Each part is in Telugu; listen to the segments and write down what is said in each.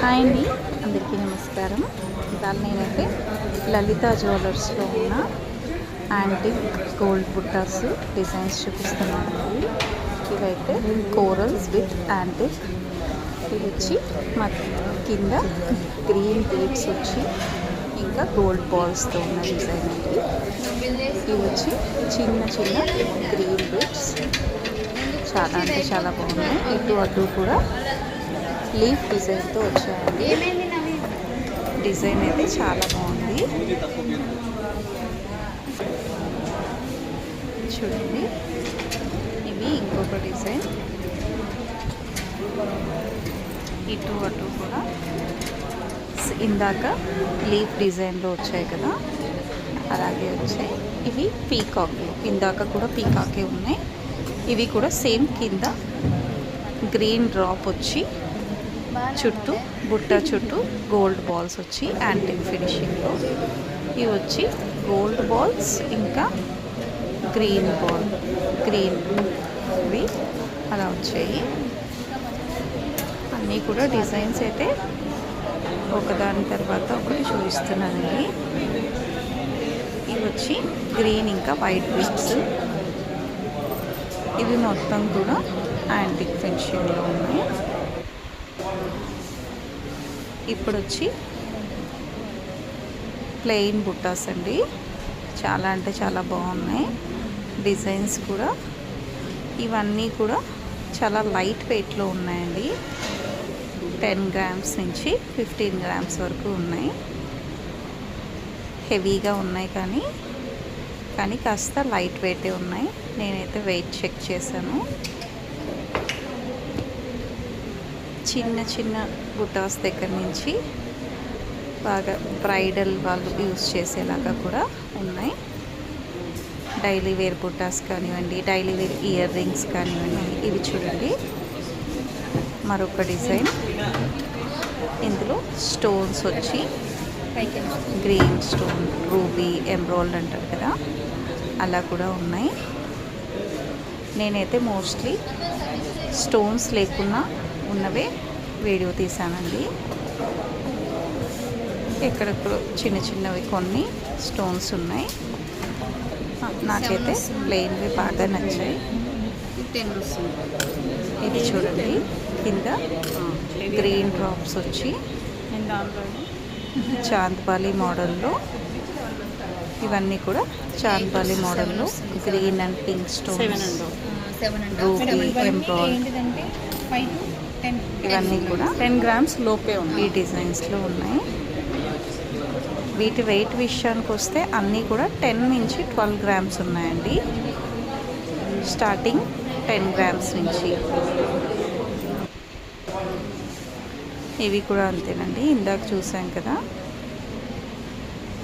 హాయ్ అండి, అందరికీ నమస్కారం. ఇవాళ నేనైతే లలిత జ్యువెలర్స్లో ఉన్న యాంటిక్ గోల్డ్ బుట్టాస్ డిజైన్స్ చూపిస్తున్నానండి. ఇవైతే కోరల్స్ విత్ యాంటిక్. ఇవి వచ్చి మా కింద గ్రీన్ బీడ్స్ వచ్చి ఇంకా గోల్డ్ బాల్స్తో ఉన్న డిజైన్ అండి. ఇవి వచ్చి చిన్న చిన్న గ్రీన్ బీడ్స్ చాలా అంటే చాలా బాగున్నాయి. ఇటు అటు కూడా లీఫ్ డిజైన్తో వచ్చాయండి. డిజైన్ అయితే చాలా బాగుంది. చూడండి, ఇవి ఇంకొక డిజైన్. ఇటు అటు కూడా ఇందాక లీఫ్ డిజైన్లో వచ్చాయి కదా, అలాగే వచ్చాయి. ఇవి పీకాక్, ఇందాక కూడా పీకాకే ఉన్నాయి. ఇవి కూడా సేమ్ కింద గ్రీన్ డ్రాప్ వచ్చి చుట్టూ బుట్ట చుట్టూ గోల్డ్ బాల్స్ వచ్చి యాంటిక్ ఫినిషింగ్లో. ఇవి వచ్చి గోల్డ్ బాల్స్ ఇంకా గ్రీన్ ఇవి అలా వచ్చాయి. అన్నీ కూడా డిజైన్స్ అయితే ఒకదాని తర్వాత ఒకటి చూపిస్తున్నానండి. ఇవి వచ్చి గ్రీన్ ఇంకా వైట్ బీడ్స్. ఇవి మొత్తం కూడా యాంటిక్ ఫినిషింగ్లో ఉన్నాయి. ఇప్పుడు వచ్చి ప్లెయిన్ బుట్టాస్ అండి. చాలా అంటే చాలా బాగున్నాయి డిజైన్స్ కూడా. ఇవన్నీ కూడా చాలా లైట్ వెయిట్లో ఉన్నాయండి. 10 గ్రామ్స్ నుంచి 15 గ్రామ్స్ వరకు ఉన్నాయి. హెవీగా ఉన్నాయి కానీ కాస్త లైట్ వెయిటే ఉన్నాయి. నేనైతే వెయిట్ చెక్ చేశాను. చిన్న చిన్న బుటాస్ దగ్గర నుంచి బాగా బ్రైడల్ వాళ్ళు యూస్ చేసేలాగా కూడా ఉన్నాయి. డైలీ వేర్ బుటాస్ కానివ్వండి, డైలీ వేర్ ఇయర్ రింగ్స్ కానివ్వండి. ఇవి చూడండి, మరొక డిజైన్. ఇందులో స్టోన్స్ వచ్చి గ్రీన్ స్టోన్, రూబీ, ఎమరాల్డ్ అంటారు కదా, అలా కూడా ఉన్నాయి. నేనైతే మోస్ట్లీ స్టోన్స్ లేకుండా ఉన్నవే వీడియో తీసానండి. ఎక్కడెక్కడ చిన్న చిన్నవి కొన్ని స్టోన్స్ ఉన్నాయి. నాకైతే ప్లెయిన్వి బాగా నచ్చాయి. ఇది చూడండి, కింద గ్రీన్ డ్రాప్స్ వచ్చి చాంద్బాలి మోడల్లో. ఇవన్నీ కూడా చాంద్బాలి మోడల్లో green and pink stones, ruby, emerald, ఇవన్నీ కూడా 10 గ్రామ్స్ లోపే ఉన్నాయి. ఈ డిజైన్స్లో ఉన్నాయి. వీటి వెయిట్ విషయానికి వస్తే అన్నీ కూడా 10 నుంచి 12 గ్రామ్స్ ఉన్నాయండి. స్టార్టింగ్ 10 గ్రామ్స్ నుంచి. ఇవి కూడా అంతేనండి, ఇందాక చూసాం కదా.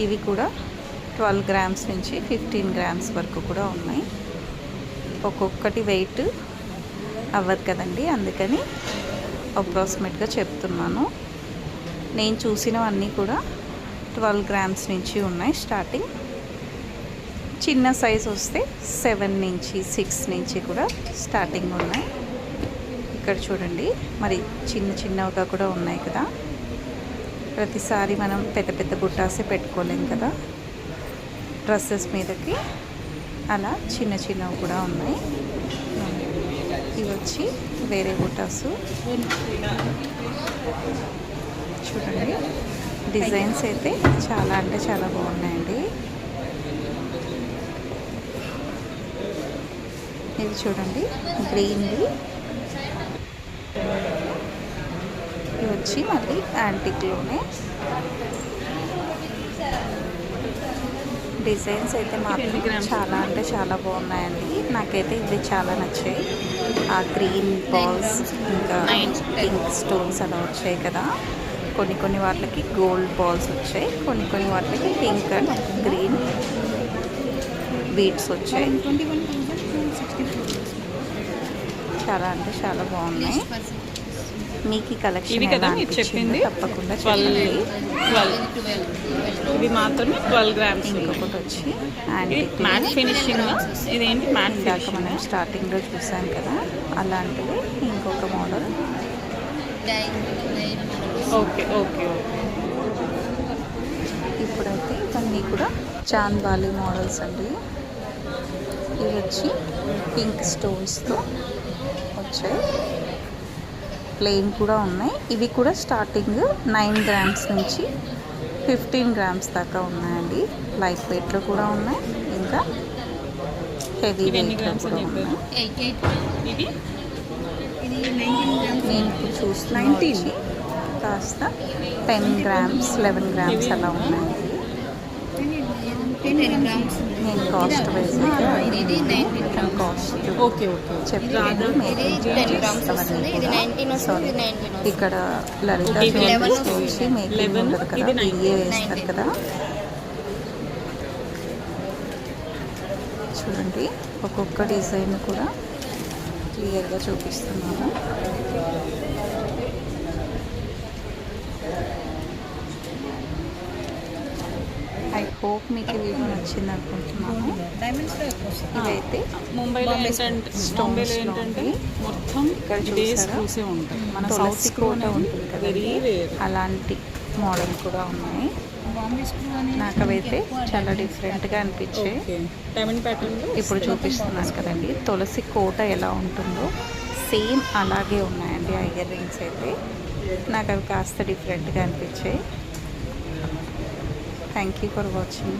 ఇవి కూడా 12 గ్రామ్స్ నుంచి 15 గ్రామ్స్ వరకు కూడా ఉన్నాయి. ఒక్కొక్కటి వెయిట్ అవ్వదు కదండి, అందుకని అప్రాక్సిమేట్గా చెప్తున్నాను. నేను చూసినవన్నీ కూడా 12 గ్రామ్స్ నుంచి ఉన్నాయి స్టార్టింగ్. చిన్న సైజ్ వస్తే 7 నుంచి 6 నుంచి కూడా స్టార్టింగ్ ఉన్నాయి. ఇక్కడ చూడండి, మరి చిన్నగా కూడా ఉన్నాయి కదా. ప్రతిసారి మనం పెద్ద పెద్ద బుట్టాసే పెట్టుకోలేం కదా డ్రెస్సెస్ మీదకి, అలా చిన్నవి కూడా ఉన్నాయి. ఇవి వచ్చి వేరే బుట్టాసు. చూడండి, డిజైన్స్ అయితే చాలా అంటే చాలా బాగున్నాయండి. ఇది చూడండి, గ్రీన్ది. ఇవి వచ్చి మళ్ళీ యాంటిక్లోనే. డిజైన్స్ అయితే మాత్రం చాలా అంటే చాలా బాగున్నాయండి. నాకైతే ఇవి చాలా నచ్చాయి. ఆ గ్రీన్ బాల్స్ ఇంకా పింక్ స్టోన్స్ అలా వచ్చాయి కదా. కొన్ని వాటికి గోల్డ్ బాల్స్ వచ్చాయి, కొన్ని వాటికి పింక్ అండ్ గ్రీన్ బీడ్స్ వచ్చాయి. చాలా అంటే చాలా బాగున్నాయి. మీకు ఈ కలెక్షన్ కదా మీరు చెప్పింది తప్పకుండా 12 ఇవి మాత్రమే 12 గ్రామ్స్. ఇంకొకటి వచ్చి మ్యాట్ ఫినిషింగ్. ఇదేంటి మ్యాట్ దాకా మనం స్టార్టింగ్లో చూసాం కదా, అలాంటివి ఇంకొక మోడల్. Okay okay okay. ఇప్పుడైతే ఇవన్నీ కూడా చాంద్ బాలి మోడల్స్ అండి. ఇవి వచ్చి పింక్ స్టోన్స్తో వచ్చాయి. ప్లెయిన్ కూడా ఉన్నాయి. ఇవి కూడా స్టార్టింగ్ 9 గ్రామ్స్ నుంచి 15 గ్రామ్స్ దాకా ఉన్నాయండి. లైట్ వెయిట్లో కూడా ఉన్నాయి, ఇంకా హెవీ ఇవి ఎన్ని వెయిట్లో గ్రామ్స్ కూడా అని ఉన్నాయి. చెప్పారు? ఇది నేను ఇప్పుడు చూస్తున్నా వచ్చి కాస్త 10 గ్రామ్స్ 11 గ్రామ్స్ అలా ఉన్నాయండి. నేను cost wise cost okay okay. చెప్పాను. ఇక్కడ లలిత జ్యువెలరీస్ వచ్చి మేకింగ్ ఉండదు కదా, బియ్యే వేస్తారు కదా. చూడండి, ఒక్కొక్క డిజైన్ కూడా క్లియర్గా చూపిస్తున్నాను. ఐ హోప్ మీకు ఈ వీడియో నచ్చింది అనుకుంటున్నాను. ఇవైతే ముంబైలో ఏంటంటే మొత్తం ఇక్కడ ఇదే చూసారా? స్క్రూసే ఉంటాయి. మన తులసి సౌత్ కోట స్క్రూనే ఉంటుంది కదా, వెరీ రేర్. అలాంటి మోడల్ కూడా ఉన్నాయి. నాకు అవైతే చాలా డిఫరెంట్గా అనిపించాయి. డైమండ్ ప్యాటర్న్ ఇప్పుడు చూపిస్తున్నాను కదండి, తులసి కోట ఎలా ఉంటుందో సేమ్ అలాగే ఉన్నాయండి ఆ ఇయర్ రింగ్స్ అయితే. నాకు అవి కాస్త డిఫరెంట్గా అనిపించాయి. Thank you for watching.